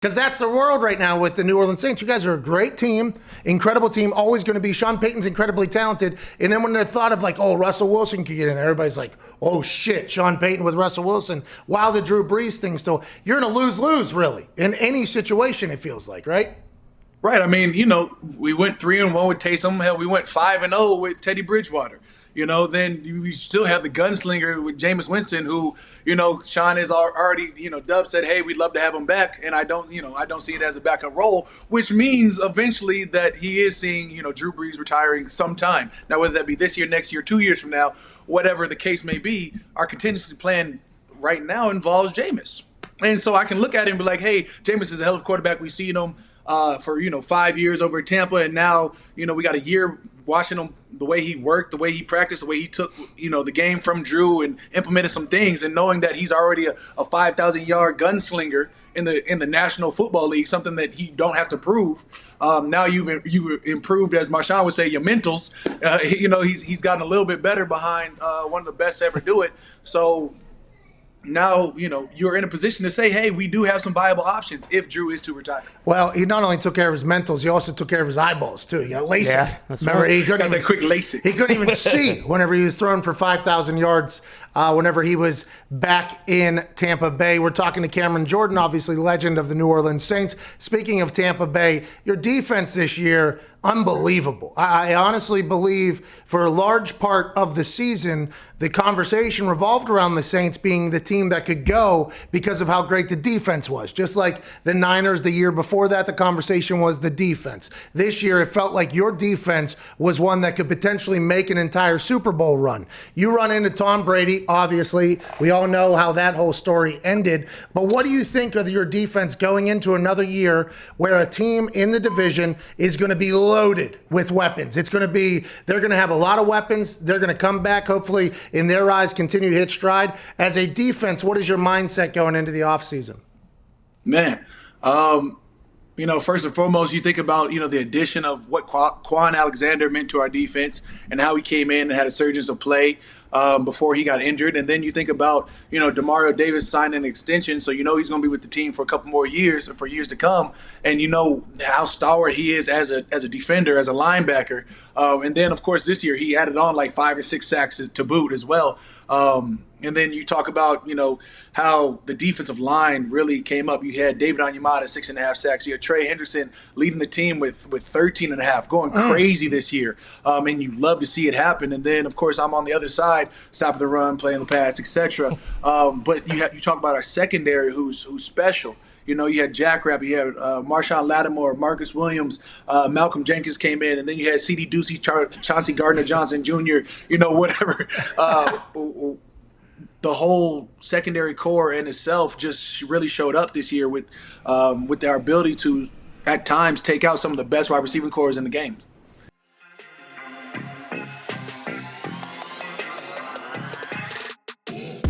Because that's the world right now with the New Orleans Saints. You guys are a great team, incredible team, always going to be. Sean Payton's incredibly talented. And then when they're thought of like, oh, Russell Wilson could get in there, everybody's like, oh, shit, Sean Payton with Russell Wilson. Wow, the Drew Brees thing still. You're in a lose-lose, really, in any situation, it feels like, right? Right. I mean, we went 3-1 with Taysom. Hell, we went 5-0 with Teddy Bridgewater. Then you still have the gunslinger with Jameis Winston, who, Sean has already, Dub said, hey, we'd love to have him back. And I don't see it as a backup role, which means eventually that he is seeing, Drew Brees retiring sometime. Now, whether that be this year, next year, 2 years from now, whatever the case may be, our contingency plan right now involves Jameis. And so I can look at him and be like, hey, Jameis is a hell of a quarterback. We've seen him for 5 years over at Tampa, and now we got a year watching him, the way he worked, the way he practiced, the way he took the game from Drew and implemented some things, and knowing that he's already a 5,000-yard gunslinger in the National Football League, something that he don't have to prove. Now you've improved, as Marshawn would say, your mentals. He's gotten a little bit better behind one of the best to ever do it. So now, you're in a position to say, hey, we do have some viable options if Drew is to retire. Well, he not only took care of his mentals, he also took care of his eyeballs, too. He got LASIK. Yeah, Remember, right. he couldn't Got that quick LASIK. He couldn't even see whenever he was thrown for 5,000 yards whenever he was back in Tampa Bay. We're talking to Cameron Jordan, obviously legend of the New Orleans Saints. Speaking of Tampa Bay, your defense this year, unbelievable. I honestly believe for a large part of the season, the conversation revolved around the Saints being the team that could go because of how great the defense was. Just like the Niners the year before that, the conversation was the defense. This year, it felt like your defense was one that could potentially make an entire Super Bowl run. You run into Tom Brady, obviously. We all know how that whole story ended. But what do you think of your defense going into another year where a team in the division is going to be loaded with weapons? They're going to have a lot of weapons. They're going to come back, hopefully, in their eyes, continue to hit stride. As a defense, what is your mindset going into the offseason? Man, first and foremost, you think about, the addition of what Quan Alexander meant to our defense and how he came in and had a surge of play before he got injured. And then you think about, DeMario Davis signed an extension, so he's going to be with the team for a couple more years and for years to come. And you know how stalwart he is as a defender, as a linebacker. And then, of course, this year he added on like 5 or 6 sacks to boot as well. And then you talk about, how the defensive line really came up. You had David Onyemata, 6.5 sacks. You had Trey Henderson leading the team with 13.5, going crazy this year. And you love to see it happen. And then, of course, I'm on the other side, stopping the run, playing the pass, etc. But you talk about our secondary, who's special. You had Jack Rapp, you had Marshawn Lattimore, Marcus Williams, Malcolm Jenkins came in, and then you had C.D. Ducey, Chauncey Gardner-Johnson Jr., whatever. The whole secondary core in itself just really showed up this year with our ability to, at times, take out some of the best wide receiving cores in the game.